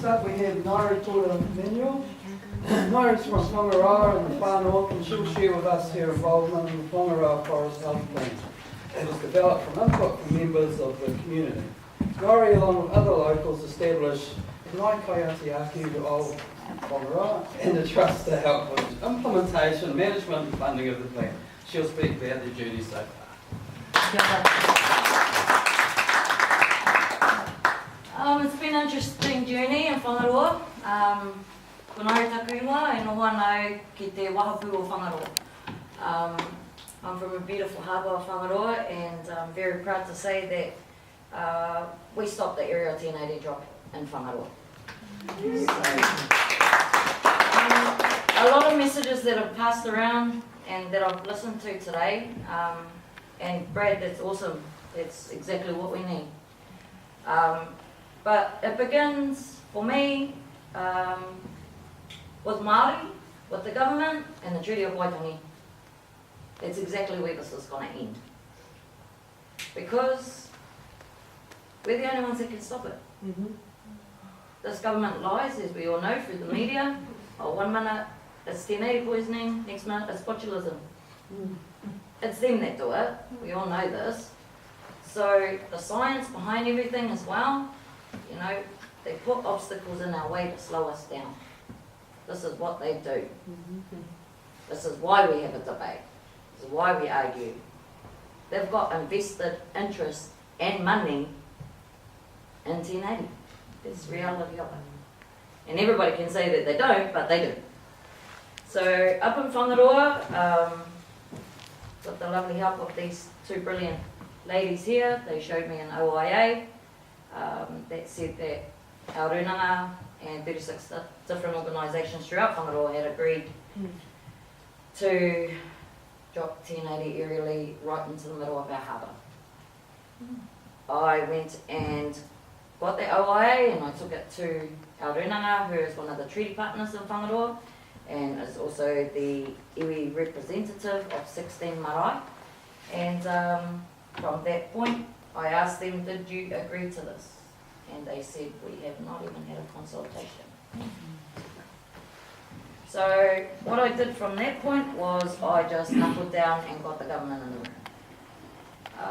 up we have Nyree Porter Manuel. Nyree's from Whangaroa in the Fauna, and she'll share with us her involvement in the Whangaroa Forest Health Plan. It was developed from input from members of the community. Nyree, along with other locals, established Kaitiaki O Whangaroa and the trust to help with implementation, management and funding of the plan. She'll speak about their duties so far. It's been an interesting journey in Whangaroa. Ko Nyree takuinga e noho anau ki te wahapū o Whangaroa. I'm from a beautiful harbour of Whangaroa, and I'm very proud to say that we stopped the area 1080 drop in Whangaroa. A lot of messages that have passed around and that I've listened to today, and Brad, that's awesome. That's exactly what we need. But it begins, for me, with Māori, with the government, and the Treaty of Waitangi. That's exactly where this is going to end. Because we're the only ones that can stop it. This government lies, as we all know, through the media. Oh, 1 minute it's 1080 poisoning, next minute it's botulism. It's them that do it. We all know this. So the science behind everything as well, you know, they put obstacles in our way to slow us down. This is what they do. This is why we have a debate. This is why we argue. They've got invested interest and money in 1080. That's the reality of it. And everybody can say that they don't, but they do. So up in Whangaroa, with the lovely help of these two brilliant ladies here, they showed me an OIA that said that our runanga and 36 different organisations throughout Whangaroa had agreed to drop 1080 aerially right into the middle of our harbour. I went and got the OIA and I took it to our runanga, who is one of the treaty partners in Whangaroa and is also the iwi representative of 16 marae. And from that point, I asked them, did you agree to this? And they said, we have not even had a consultation. So what I did from that point was I just knuckled down and got the government in the room.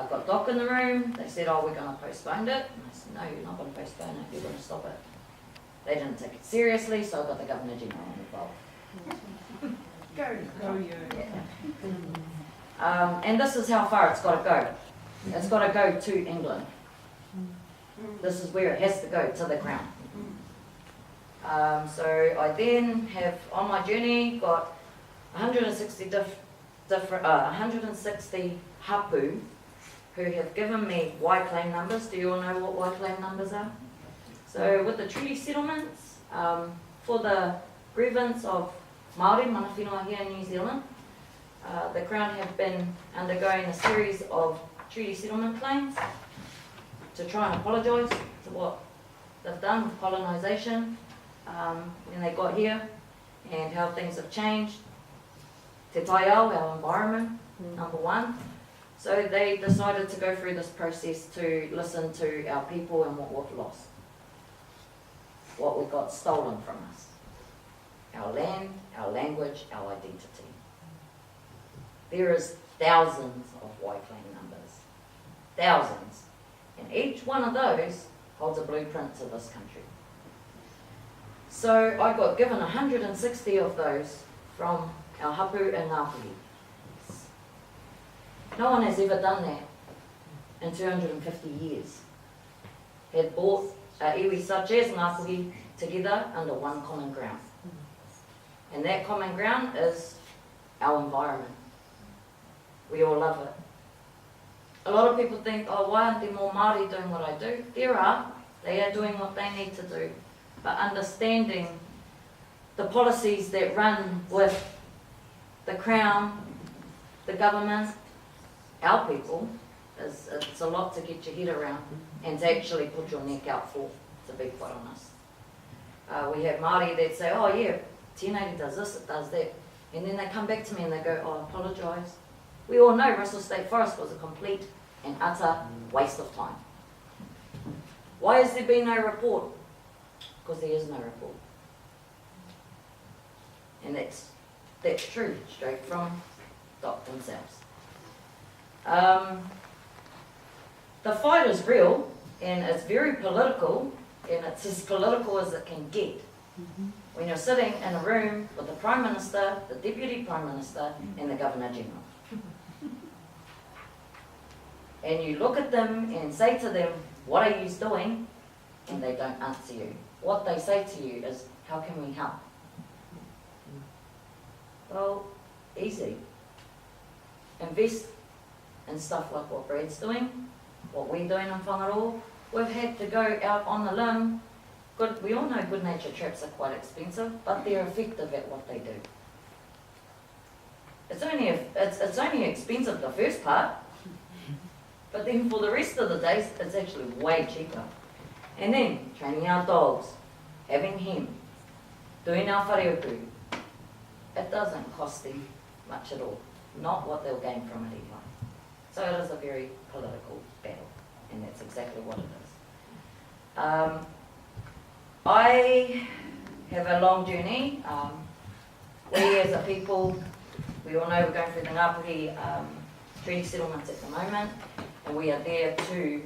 Got DOC in the room. They said, oh, we're going to postpone it. And I said, no, you're not going to postpone it, you're going to stop it. They didn't take it seriously, so I got the Governor General involved. Go you. Yeah. And this is how far it's got to go. It's got to go to England. This is where it has to go, to the Crown. So I then have, on my journey, got 160 160 hapu who have given me Y claim numbers. Do you all know what Y claim numbers are? So with the treaty settlements, for the grievance of Māori, mana whenua here in New Zealand, the Crown have been undergoing a series of treaty settlement claims to try and apologise to what they've done with colonisation when they got here and how things have changed. Te taiao, our environment, number one. So they decided to go through this process to listen to our people and what we've lost. What we got stolen from us. Our land, our language, our identity. There is thousands of Y claim numbers. Thousands. And each one of those holds a blueprint to this country. So I got given 160 of those from our hapu and Ngāpuhi. No one has ever done that in 250 years. Had brought iwi such as Ngāpuhi together under one common ground. And that common ground is our environment. We all love it. A lot of people think, oh, why aren't there more Māori doing what I do? There are. They are doing what they need to do. But understanding the policies that run with the Crown, the government, our people, it's a lot to get your head around and to actually put your neck out for, to be quite honest. We have Māori that say, oh yeah, 1080 does this, it does that. And then they come back to me and they go, oh, I apologise. We all know Russell State Forest was a complete and utter waste of time. Why has there been no report? because there is no report. And that's true, straight from DOC themselves. The fight is real, and it's very political, and it's as political as it can get. When you're sitting in a room with the Prime Minister, the Deputy Prime Minister, and the Governor General. And you look at them and say to them, what are you doing? And they don't answer you. What they say to you is, how can we help? Well, easy. Invest in stuff like what Brad's doing, what we're doing in Whangaroa. We've had to go out on the limb. Good, we all know good nature traps are quite expensive, but they're effective at what they do. It's only expensive the first part, but then for the rest of the days, it's actually way cheaper. And then, training our dogs, having him, doing our whareoku, it doesn't cost them much at all. Not what they'll gain from it anyway. So it is a very political battle, and that's exactly what it is. I have a long journey. We as a people, we all know we're going through the Ngāpuhi treaty settlements at the moment, and we are there to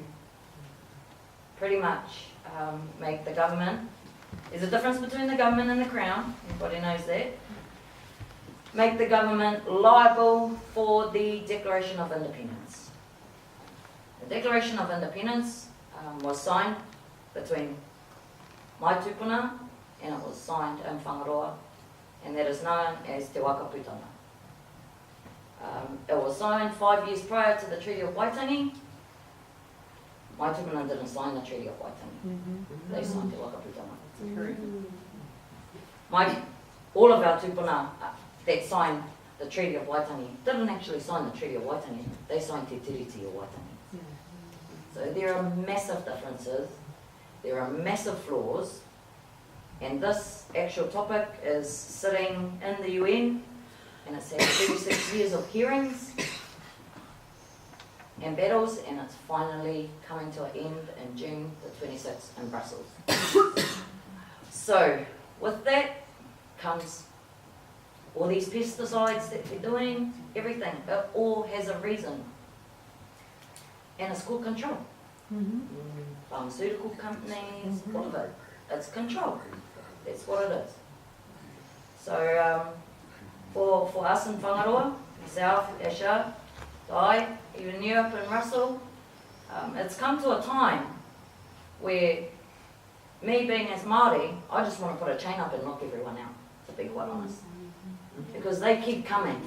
pretty much make the government, there's a difference between the government and the Crown, everybody knows that, make the government liable for the Declaration of Independence. The Declaration of Independence was signed between my tupuna, and it was signed in Whangaroa, and that is known as Te Waka Putanga. It was signed 5 years prior to the Treaty of Waitangi. My tupuna didn't sign the Treaty of Waitangi. They signed Te Waka Putanga. All of our tupuna that signed the Treaty of Waitangi didn't actually sign the Treaty of Waitangi. They signed Te Tiriti o Waitangi. So there are massive differences. There are massive flaws, and this actual topic is sitting in the UN, and it's had 36 years of hearings and battles, and it's finally coming to an end in June the 26th in Brussels. So, with that comes all these pesticides that we're doing, everything. It all has a reason, and it's called control. Pharmaceutical companies, all of it. It's control. That's what it is. So for us in Whangaroa, myself, Asha, Guy, even Europe and Russell, it's come to a time where me being as Māori, I just want to put a chain up and knock everyone out, to be quite honest. Because they keep coming.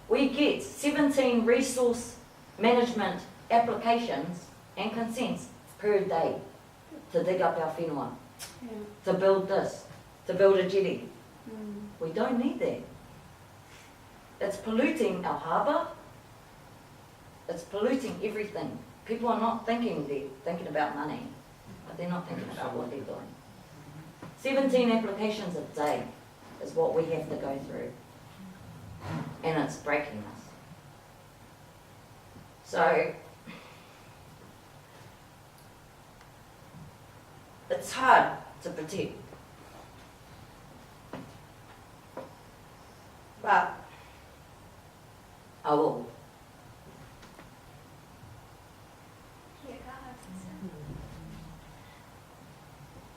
We get 17 resource management applications and consents per day to dig up our whenua, to build this, to build a jetty. We don't need that. It's polluting our harbour. It's polluting everything. People are not thinking, they're thinking about money, but they're not thinking about what they're doing. 17 applications a day is what we have to go through, and it's breaking us. So it's hard to protect. But I will.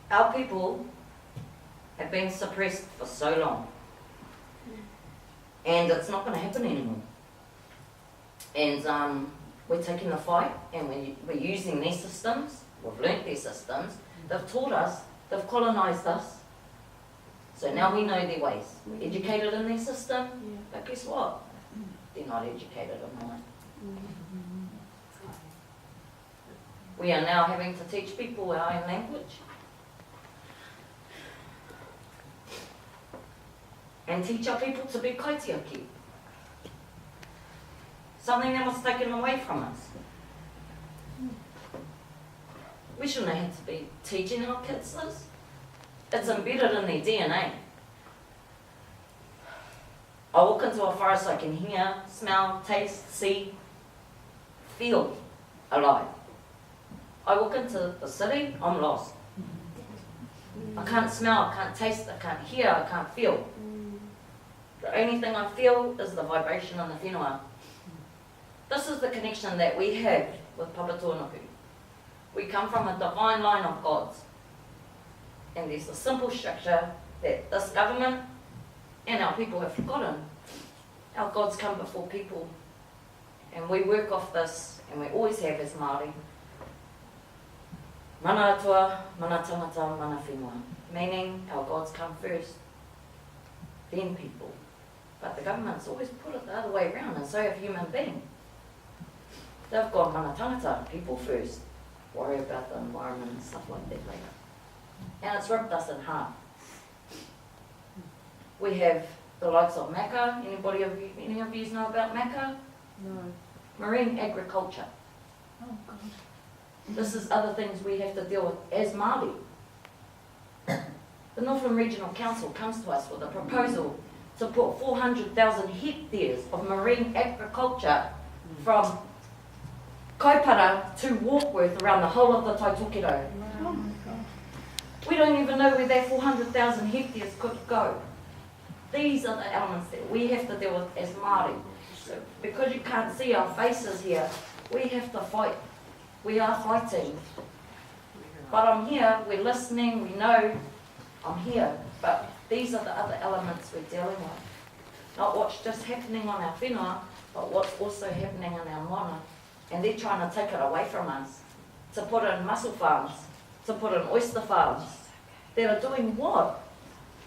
Our people have been suppressed for so long, and it's not going to happen anymore. And we're taking the fight, and we're using their systems. We've learnt their systems. They've taught us, they've colonised us. So now we know their ways. We're educated in their system, but guess what? They're not educated in mine. We are now having to teach people our own language. And teach our people to be kaitiaki. Something that was taken away from us. We shouldn't have had to be teaching our kids this. It's embedded in their DNA. I walk into a forest, I can hear, smell, taste, see, feel alive. I walk into the city, I'm lost. I can't smell, I can't taste, I can't hear, I can't feel. The only thing I feel is the vibration on the whenua. This is the connection that we have with Papa Tuanaku. We come from a divine line of gods. And there's a simple structure that this government and our people have forgotten. Our gods come before people. And we work off this, and we always have as Māori. Mana atua, mana tangata, mana whenua. Meaning our gods come first, then people. But the government's always put it the other way around, and so have human beings. They've gone mana tangata, people first. Worry about the environment and stuff like that later. And it's ripped us in half. We have the likes of Maka. Any of you know about Maka? No. Marine agriculture. Oh, God. This is other things we have to deal with as Māori. The Northern Regional Council comes to us with a proposal to put 400,000 hectares of marine agriculture from Kaipara to Warkworth around the whole of the Taitokiro. Oh, my God. We don't even know where that 400,000 hectares could go. These are the elements that we have to deal with as Māori. So because you can't see our faces here, we have to fight. We are fighting. But I'm here, we're listening, we know I'm here. But these are the other elements we're dealing with. Not what's just happening on our whenua, but what's also happening in our mana. And they're trying to take it away from us. To put in mussel farms, to put in oyster farms. That are doing what?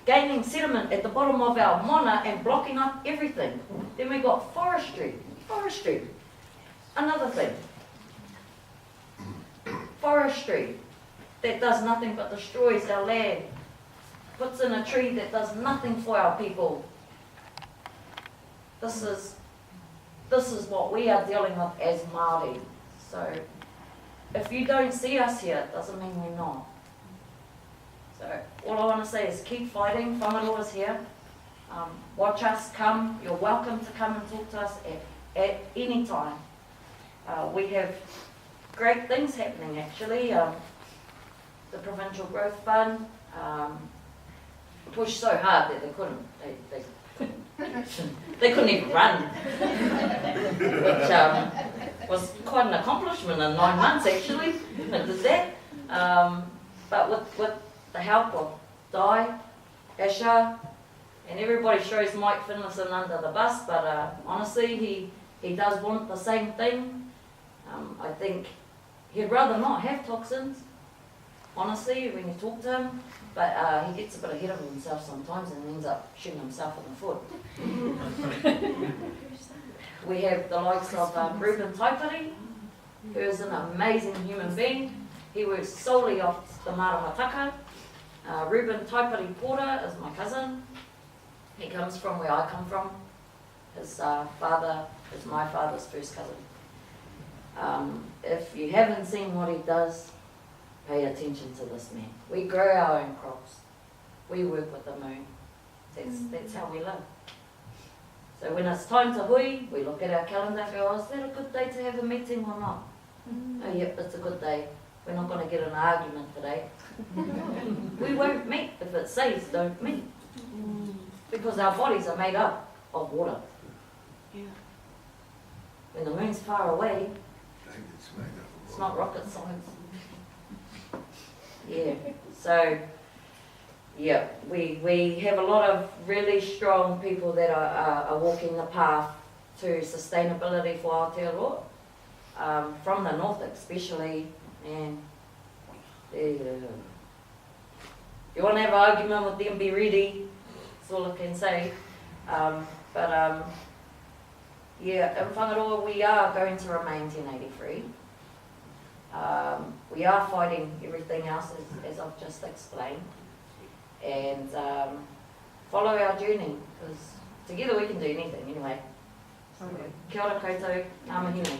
Gaining sediment at the bottom of our mana and blocking up everything. Then we got forestry. Another thing. Forestry that does nothing but destroys our land. Puts in a tree that does nothing for our people. This is what we are dealing with as Māori. So if you don't see us here, it doesn't mean we're not. So all I want to say is keep fighting. Whangaroa's here. Watch us come. You're welcome to come and talk to us at any time. We have great things happening actually. The Provincial Growth Fund pushed so hard that they couldn't. They couldn't even run, which was quite an accomplishment in 9 months actually. It did that. But with the help of Di, Asha, and everybody throws Mike Finlayson under the bus, but honestly he does want the same thing. I think he'd rather not have toxins, honestly, when you talk to him, but he gets a bit ahead of himself sometimes and ends up shooting himself in the foot. We have the likes of Ruben Taipari, who is an amazing human being. He works solely off the maramataka. Ruben Taipari Porter is my cousin. He comes from where I come from. His father is my father's first cousin. If you haven't seen what he does, pay attention to this man. We grow our own crops. We work with the moon. That's how we live. So when it's time to hui, we look at our calendar and go, oh, is that a good day to have a meeting or not? Oh, yep, it's a good day. We're not going to get in an argument today. We won't meet if it says don't meet. Because our bodies are made up of water. Yeah. When the moon's far away, it's not rocket science. Yeah, so yeah, we have a lot of really strong people that are walking the path to sustainability for Aotearoa, from the north especially. And if you want to have an argument with them, be ready. That's all I can say. Yeah, in Whangaroa we are going to remain 1083. We are fighting everything else as I've just explained. And follow our journey, because together we can do anything anyway. So, kia ora koutou, ngā mihi nui.